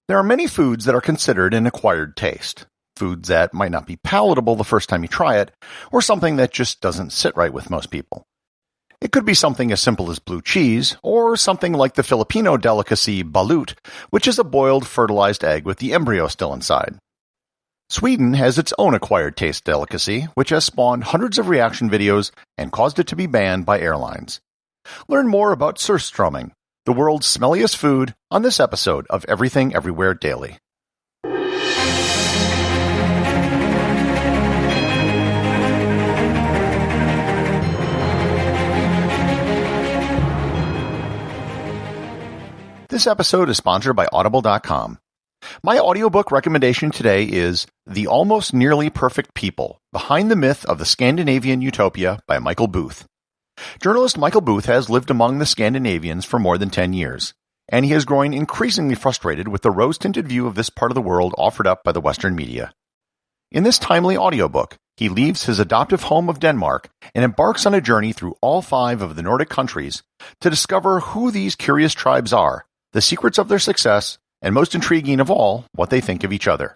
There are many foods that are considered an acquired taste. Foods that might not be palatable the first time you try it, or something that just doesn't sit right with most people. It could be something as simple as blue cheese, or something like the Filipino delicacy balut, which is a boiled fertilized egg with the embryo still inside. Sweden has its own acquired taste delicacy, which has spawned hundreds of reaction videos and caused it to be banned by airlines. Learn more about surströmming, the world's smelliest food, on this episode of Everything Everywhere Daily. This episode is sponsored by Audible.com. My audiobook recommendation today is The Almost Nearly Perfect People, Behind the Myth of the Scandinavian Utopia by Michael Booth. Journalist Michael Booth has lived among the Scandinavians for more than 10 years, and he has grown increasingly frustrated with the rose-tinted view of this part of the world offered up by the Western media. In this timely audiobook, he leaves his adoptive home of Denmark and embarks on a journey through all 5 of the Nordic countries to discover who these curious tribes are, the secrets of their success, and most intriguing of all, what they think of each other.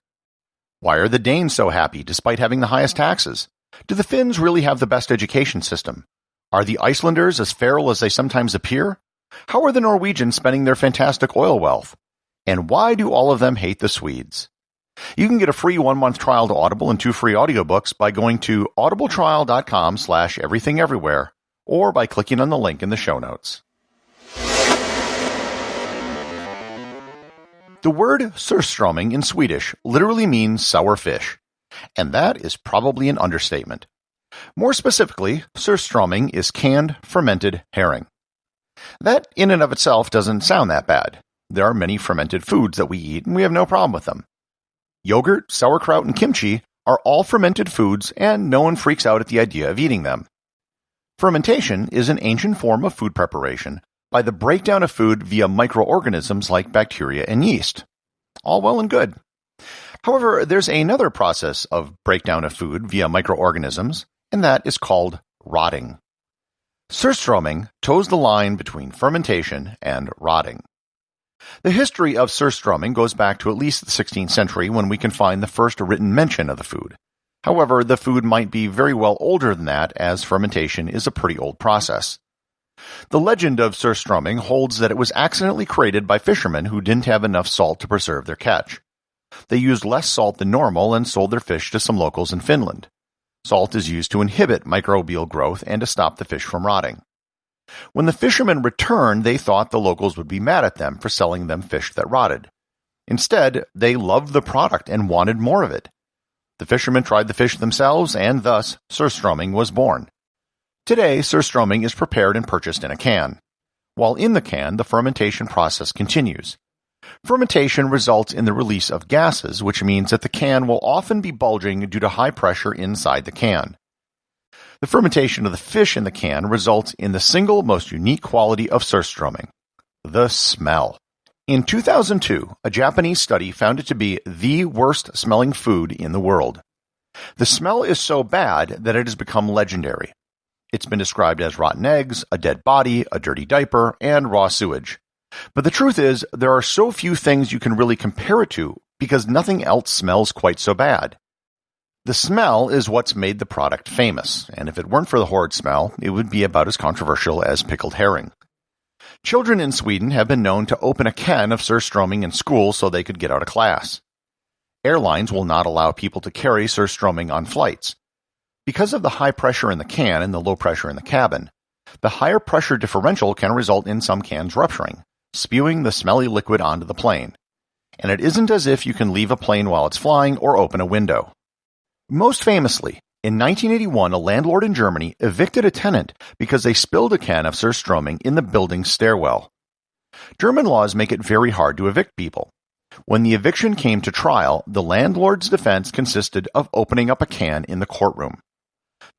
Why are the Danes so happy despite having the highest taxes? Do the Finns really have the best education system? Are the Icelanders as feral as they sometimes appear? How are the Norwegians spending their fantastic oil wealth? And why do all of them hate the Swedes? You can get a free 1-month trial to Audible and 2 free audiobooks by going to audibletrial.com/everythingeverywhere or by clicking on the link in the show notes. The word surströmming in Swedish literally means sour fish, and that is probably an understatement. More specifically, surströmming is canned, fermented herring. That in and of itself doesn't sound that bad. There are many fermented foods that we eat, and we have no problem with them. Yogurt, sauerkraut, and kimchi are all fermented foods, and no one freaks out at the idea of eating them. Fermentation is an ancient form of food preparation by the breakdown of food via microorganisms like bacteria and yeast. All well and good. However, there's another process of breakdown of food via microorganisms, and that is called rotting. Surströmming toes the line between fermentation and rotting. The history of surströmming goes back to at least the 16th century when we can find the first written mention of the food. However, the food might be very well older than that, as fermentation is a pretty old process. The legend of surströmming holds that it was accidentally created by fishermen who didn't have enough salt to preserve their catch. They used less salt than normal and sold their fish to some locals in Finland. Salt is used to inhibit microbial growth and to stop the fish from rotting. When the fishermen returned, they thought the locals would be mad at them for selling them fish that rotted. Instead, they loved the product and wanted more of it. The fishermen tried the fish themselves, and thus surströmming was born. Today, surströmming is prepared and purchased in a can. While in the can, the fermentation process continues. Fermentation results in the release of gases, which means that the can will often be bulging due to high pressure inside the can. The fermentation of the fish in the can results in the single most unique quality of surströmming: the smell. In 2002, a Japanese study found it to be the worst-smelling food in the world. The smell is so bad that it has become legendary. It's been described as rotten eggs, a dead body, a dirty diaper, and raw sewage. But the truth is, there are so few things you can really compare it to because nothing else smells quite so bad. The smell is what's made the product famous, and if it weren't for the horrid smell, it would be about as controversial as pickled herring. Children in Sweden have been known to open a can of surströmming in school so they could get out of class. Airlines will not allow people to carry surströmming on flights. Because of the high pressure in the can and the low pressure in the cabin, the higher pressure differential can result in some cans rupturing, spewing the smelly liquid onto the plane. And it isn't as if you can leave a plane while it's flying or open a window. Most famously, in 1981, a landlord in Germany evicted a tenant because they spilled a can of surströmming in the building's stairwell. German laws make it very hard to evict people. When the eviction came to trial, the landlord's defense consisted of opening up a can in the courtroom.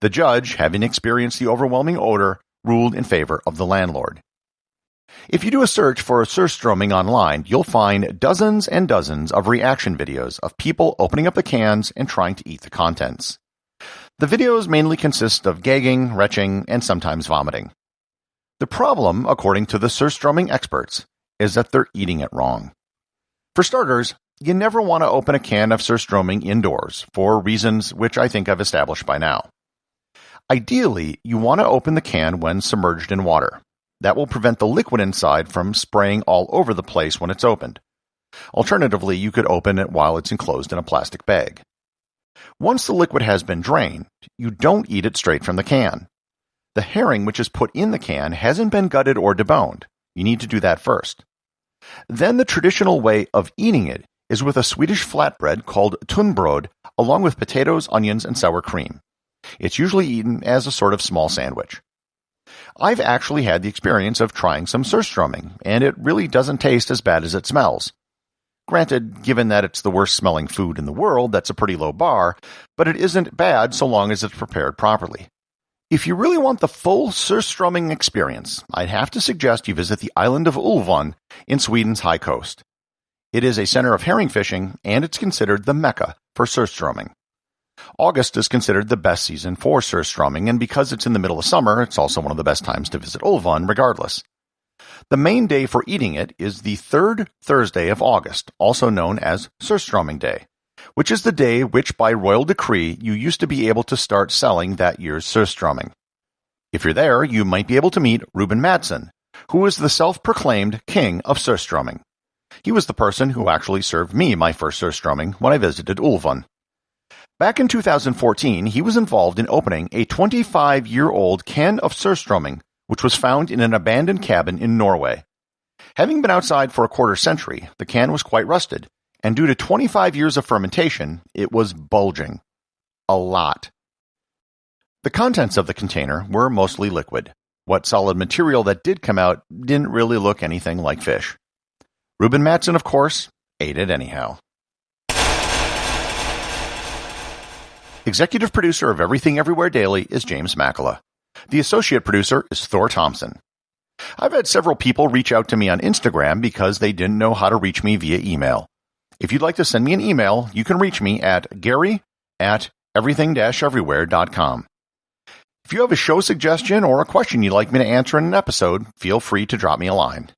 The judge, having experienced the overwhelming odor, ruled in favor of the landlord. If you do a search for surströmming online, you'll find dozens and dozens of reaction videos of people opening up the cans and trying to eat the contents. The videos mainly consist of gagging, retching, and sometimes vomiting. The problem, according to the surströmming experts, is that they're eating it wrong. For starters, you never want to open a can of surströmming indoors, for reasons which I think I've established by now. Ideally, you want to open the can when submerged in water. That will prevent the liquid inside from spraying all over the place when it's opened. Alternatively, you could open it while it's enclosed in a plastic bag. Once the liquid has been drained, you don't eat it straight from the can. The herring which is put in the can hasn't been gutted or deboned. You need to do that first. Then the traditional way of eating it is with a Swedish flatbread called tunnbröd, along with potatoes, onions, and sour cream. It's usually eaten as a sort of small sandwich. I've actually had the experience of trying some surströmming, and it really doesn't taste as bad as it smells. Granted, given that it's the worst smelling food in the world, that's a pretty low bar, but it isn't bad so long as it's prepared properly. If you really want the full surströmming experience, I'd have to suggest you visit the island of Ulvön in Sweden's high coast. It is a center of herring fishing, and it's considered the mecca for surströmming. August is considered the best season for surströmming, and because it's in the middle of summer, it's also one of the best times to visit Ulvön regardless. The main day for eating it is the third Thursday of August, also known as Surströmming Day, which is the day which by royal decree you used to be able to start selling that year's surströmming. If you're there, you might be able to meet Ruben Madsen, who is the self-proclaimed king of surströmming. He was the person who actually served me my first surströmming when I visited Ulvön. Back in 2014, he was involved in opening a 25-year-old can of surströmming, which was found in an abandoned cabin in Norway. Having been outside for a quarter century, the can was quite rusted, and due to 25 years of fermentation, it was bulging. A lot. The contents of the container were mostly liquid. What solid material that did come out didn't really look anything like fish. Ruben Madsen, of course, ate it anyhow. Executive producer of Everything Everywhere Daily is James Makala. The associate producer is Thor Thompson. I've had several people reach out to me on Instagram because they didn't know how to reach me via email. If you'd like to send me an email, you can reach me at gary@everything-everywhere.com. If you have a show suggestion or a question you'd like me to answer in an episode, feel free to drop me a line.